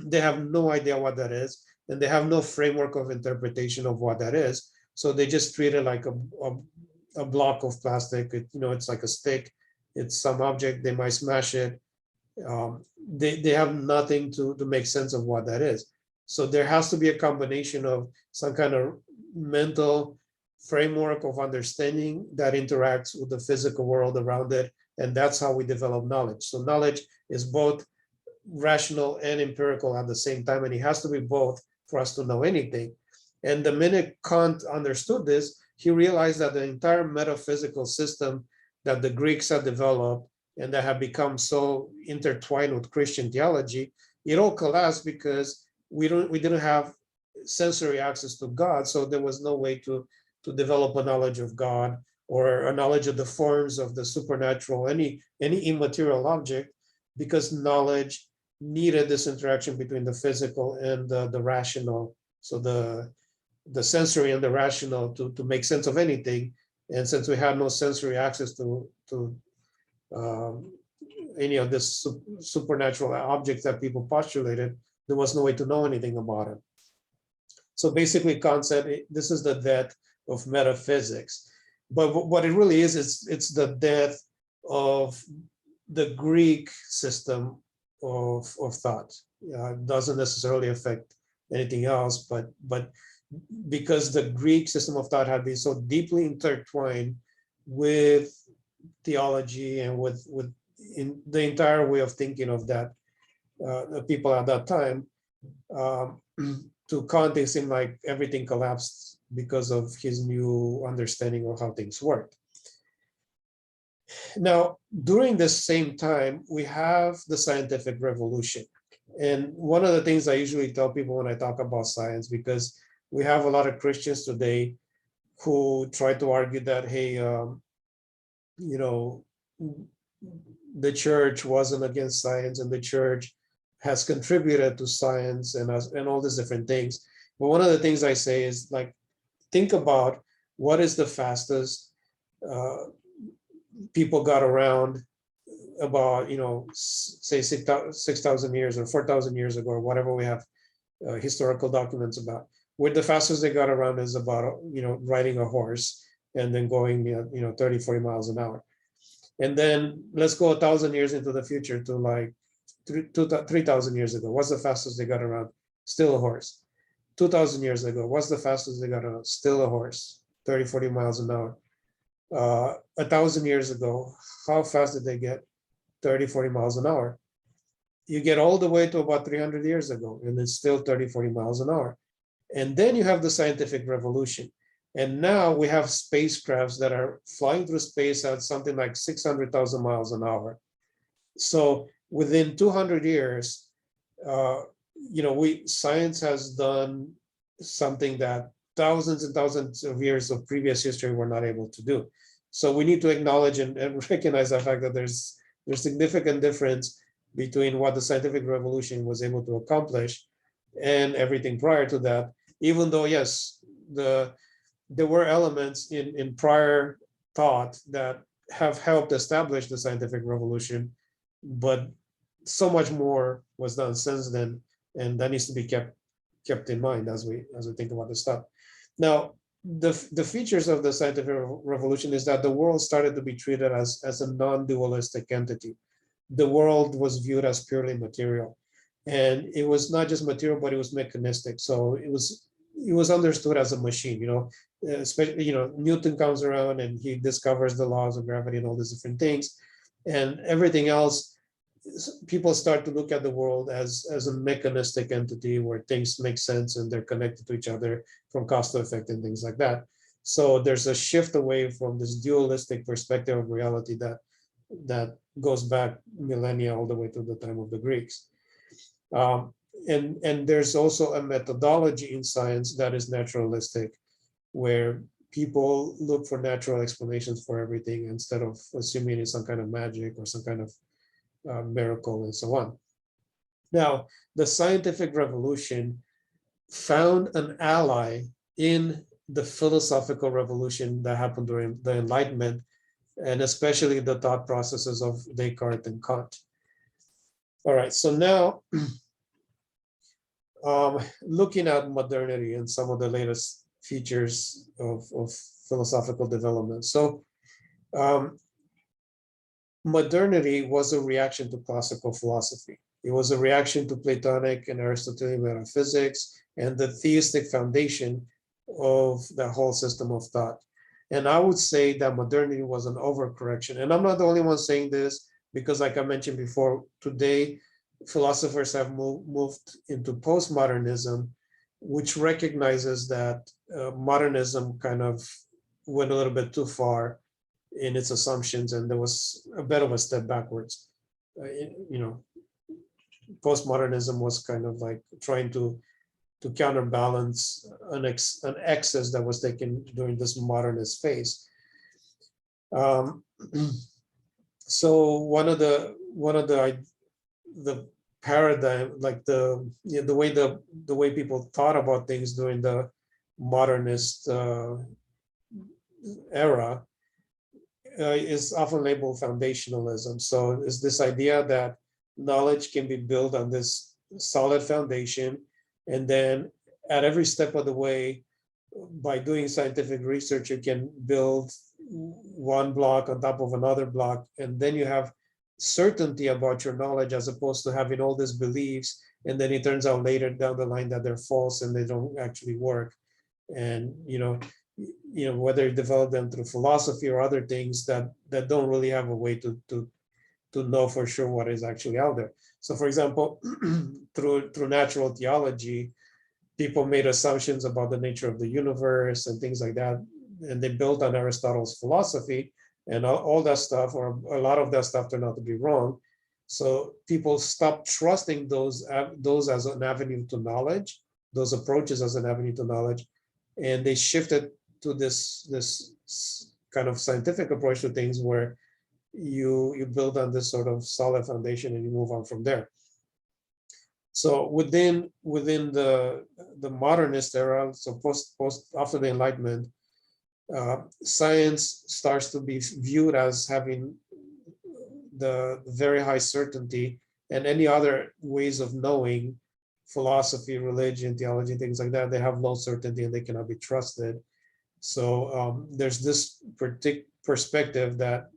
they have no idea what that is, and they have no framework of interpretation of what that is. So they just treat it like a block of plastic. It's like a stick. It's some object. They might smash it. They have nothing to make sense of what that is. So there has to be a combination of some kind of mental framework of understanding that interacts with the physical world around it. And that's how we develop knowledge. So knowledge is both rational and empirical at the same time, and it has to be both for us to know anything. And the minute Kant understood this, he realized that the entire metaphysical system that the Greeks had developed and that had become so intertwined with Christian theology, it all collapsed because we didn't have sensory access to God, so there was no way to develop a knowledge of God or a knowledge of the forms of the supernatural, any immaterial object, because knowledge needed this interaction between the physical and the rational. So the sensory and the rational to make sense of anything. And since we had no sensory access to any of this supernatural objects that people postulated, there was no way to know anything about it. So basically, Kant said this is the death of metaphysics. But what it really is, it's the death of the Greek system of thought. It doesn't necessarily affect anything else, but because the Greek system of thought had been so deeply intertwined with theology and with in the entire way of thinking of that the people at that time, to Kant, it seemed like everything collapsed because of his new understanding of how things worked. Now, during this same time, we have the scientific revolution. And one of the things I usually tell people when I talk about science, because we have a lot of Christians today who try to argue that, hey, the church wasn't against science and the church has contributed to science and all these different things. But one of the things I say is, like, think about what is the fastest people got around about, say 6,000 years or 4,000 years ago, or whatever we have historical documents about. Where the fastest they got around is about, riding a horse and then going, 30, 40 miles an hour. And then let's go 1,000 years into the future to like 3,000 years ago. What's the fastest they got around? Still a horse. 2,000 years ago, what's the fastest they got around? Still a horse, 30, 40 miles an hour. 1,000 years ago, how fast did they get? 30, 40 miles an hour. You get all the way to about 300 years ago, and it's still 30, 40 miles an hour. And then you have the scientific revolution. And now we have spacecrafts that are flying through space at something like 600,000 miles an hour. So within 200 years, science has done something that thousands and thousands of years of previous history were not able to do. So we need to acknowledge and recognize the fact that there's significant difference between what the scientific revolution was able to accomplish and everything prior to that, even though, yes, there were elements in prior thought that have helped establish the scientific revolution, but so much more was done since then, and that needs to be kept in mind as we think about this stuff. Now, the features of the scientific revolution is that the world started to be treated as a non-dualistic entity. The world was viewed as purely material, and it was not just material, but it was mechanistic. So it was understood as a machine. Especially, Newton comes around and he discovers the laws of gravity and all these different things, and everything else. People start to look at the world as a mechanistic entity where things make sense and they're connected to each other from cause to effect and things like that. So there's a shift away from this dualistic perspective of reality that goes back millennia all the way to the time of the Greeks. And there's also a methodology in science that is naturalistic, where people look for natural explanations for everything instead of assuming it's some kind of magic or some kind of miracle and so on. Now, the scientific revolution found an ally in the philosophical revolution that happened during the Enlightenment, and especially the thought processes of Descartes and Kant. All right, so now looking at modernity and some of the latest features of philosophical development. So modernity was a reaction to classical philosophy. It was a reaction to Platonic and Aristotelian metaphysics and the theistic foundation of the whole system of thought. And I would say that modernity was an overcorrection. And I'm not the only one saying this, because like I mentioned before, today, philosophers have moved into postmodernism, which recognizes that modernism kind of went a little bit too far in its assumptions, and there was a bit of a step backwards. Postmodernism was kind of like trying to counterbalance an excess that was taken during this modernist phase. So one of the paradigm, like the way people thought about things during the modernist era, is often labeled foundationalism. So it's this idea that knowledge can be built on this solid foundation, and then at every step of the way, by doing scientific research, you can build one block on top of another block, and then you have certainty about your knowledge, as opposed to having all these beliefs, and then it turns out later down the line that they're false and they don't actually work. And whether you develop them through philosophy or other things that don't really have a way to know for sure what is actually out there. So, for example, through natural theology, people made assumptions about the nature of the universe and things like that, and they built on Aristotle's philosophy, and all that stuff, or a lot of that stuff, turned out to be wrong. So people stopped trusting those as an avenue to knowledge, those approaches as an avenue to knowledge, and they shifted to this kind of scientific approach to things, where you build on this sort of solid foundation and you move on from there. So within the modernist era, so post after the Enlightenment, science starts to be viewed as having the very high certainty, and any other ways of knowing, philosophy, religion, theology, things like that, they have low certainty and they cannot be trusted. So there's this perspective that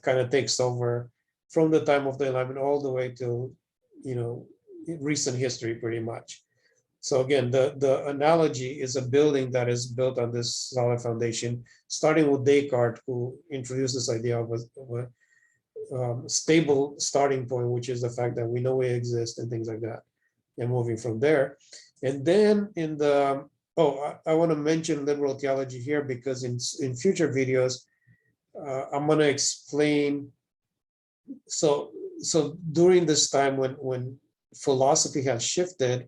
kind of takes over from the time of the Enlightenment all the way till recent history, pretty much. So again, the analogy is a building that is built on this solid foundation, starting with Descartes, who introduced this idea of a stable starting point, which is the fact that we know we exist and things like that, and moving from there. And then I want to mention liberal theology here, because in future videos, I'm going to explain. So during this time when philosophy has shifted,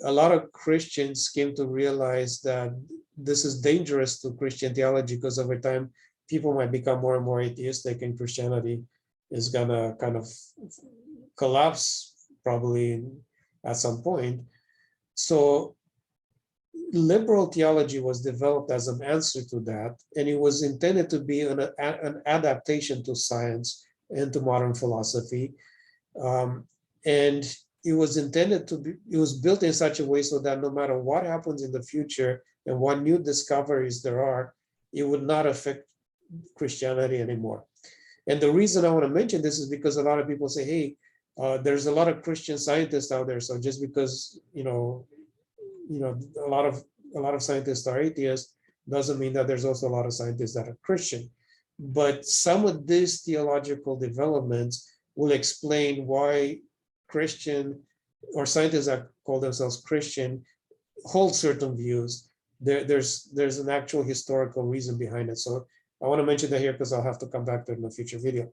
a lot of Christians came to realize that this is dangerous to Christian theology, because over time people might become more and more atheistic, and Christianity is gonna kind of collapse probably at some point. So liberal theology was developed as an answer to that, and it was intended to be an adaptation to science and to modern philosophy. And it was intended to be, it was built in such a way so that no matter what happens in the future and what new discoveries there are, it would not affect Christianity anymore. And the reason I want to mention this is because a lot of people say, hey, there's a lot of Christian scientists out there. So just because, a lot of scientists are atheists doesn't mean that there's also a lot of scientists that are Christian. But some of these theological developments will explain why Christian or scientists that call themselves Christian hold certain views. There's an actual historical reason behind it. So I want to mention that here because I'll have to come back to it in a future video.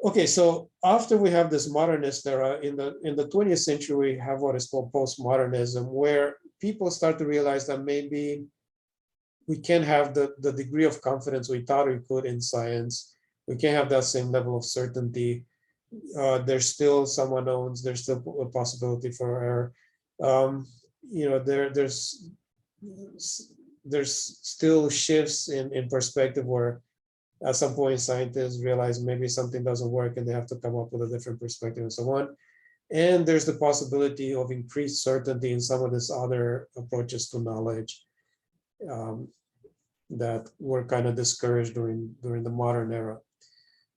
Okay, so after we have this modernist era, in the 20th century, we have what is called postmodernism, where people start to realize that maybe we can't have the degree of confidence we thought we could in science. We can't have that same level of certainty. There's still some unknowns. There's still a possibility for error. There's still shifts in perspective where at some point scientists realize maybe something doesn't work and they have to come up with a different perspective and so on. And there's the possibility of increased certainty in some of these other approaches to knowledge that were kind of discouraged during the modern era.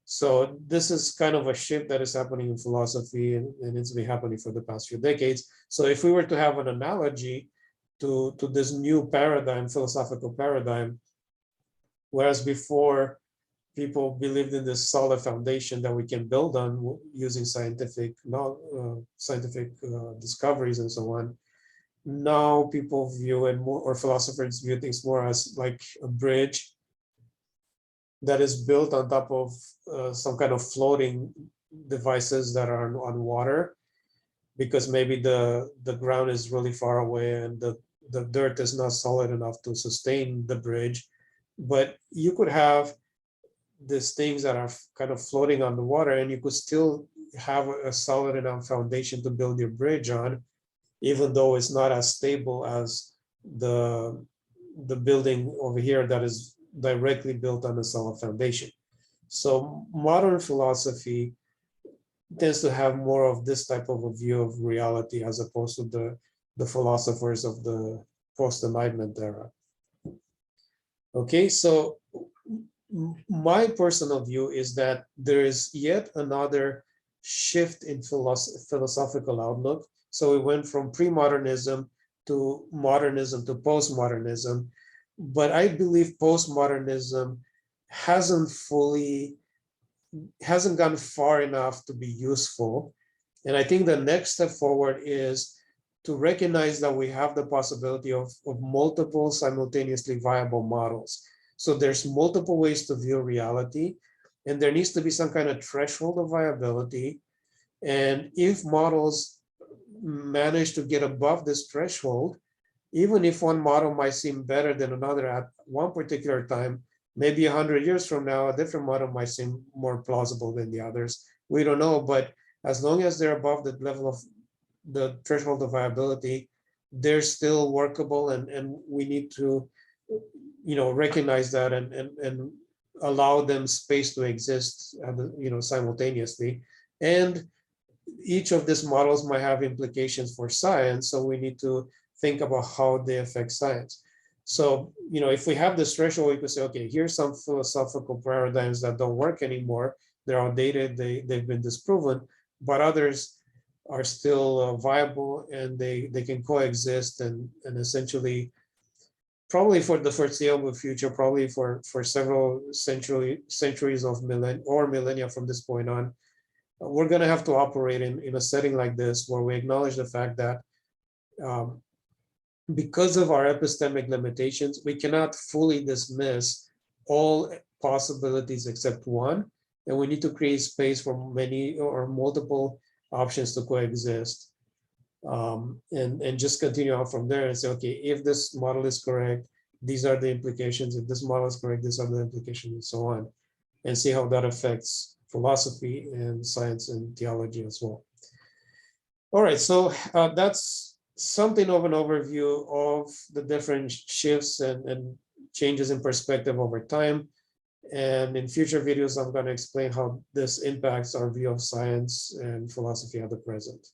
So this is kind of a shift that is happening in philosophy, and it's been happening for the past few decades. So if we were to have an analogy to this new paradigm, philosophical paradigm, whereas before people believed in this solid foundation that we can build on using scientific discoveries and so on, now people view it more, or philosophers view things more as like a bridge that is built on top of some kind of floating devices that are on water, because maybe the ground is really far away and the dirt is not solid enough to sustain the bridge. But you could have these things that are kind of floating on the water, and you could still have a solid enough foundation to build your bridge on, even though it's not as stable as the building over here that is directly built on a solid foundation. So modern philosophy tends to have more of this type of a view of reality as opposed to the philosophers of the post-Enlightenment era. Okay, so my personal view is that there is yet another shift in philosophical outlook. So we went from pre-modernism to modernism to post-modernism, but I believe postmodernism hasn't gone far enough to be useful. And I think the next step forward is to recognize that we have the possibility of multiple simultaneously viable models. So there's multiple ways to view reality, and there needs to be some kind of threshold of viability. And if models manage to get above this threshold, even if one model might seem better than another at one particular time, maybe 100 years from now, a different model might seem more plausible than the others. We don't know, but as long as they're above the level of the threshold of viability, they're still workable, and we need to recognize that and allow them space to exist simultaneously. And each of these models might have implications for science, so we need to think about how they affect science. So if we have this threshold, we could say, okay, here's some philosophical paradigms that don't work anymore. They're outdated, they've been disproven, but others are still viable, and they can coexist and essentially, probably for the foreseeable future, probably for several centuries of millennia from this point on, we're going to have to operate in a setting like this, where we acknowledge the fact that because of our epistemic limitations, we cannot fully dismiss all possibilities except one, and we need to create space for many or multiple options to coexist, and just continue on from there and say, okay, if this model is correct, these are the implications. If this model is correct, these are the implications, and so on, and see how that affects philosophy and science and theology as well. All right, so that's something of an overview of the different shifts and changes in perspective over time. And in future videos, I'm going to explain how this impacts our view of science and philosophy at the present.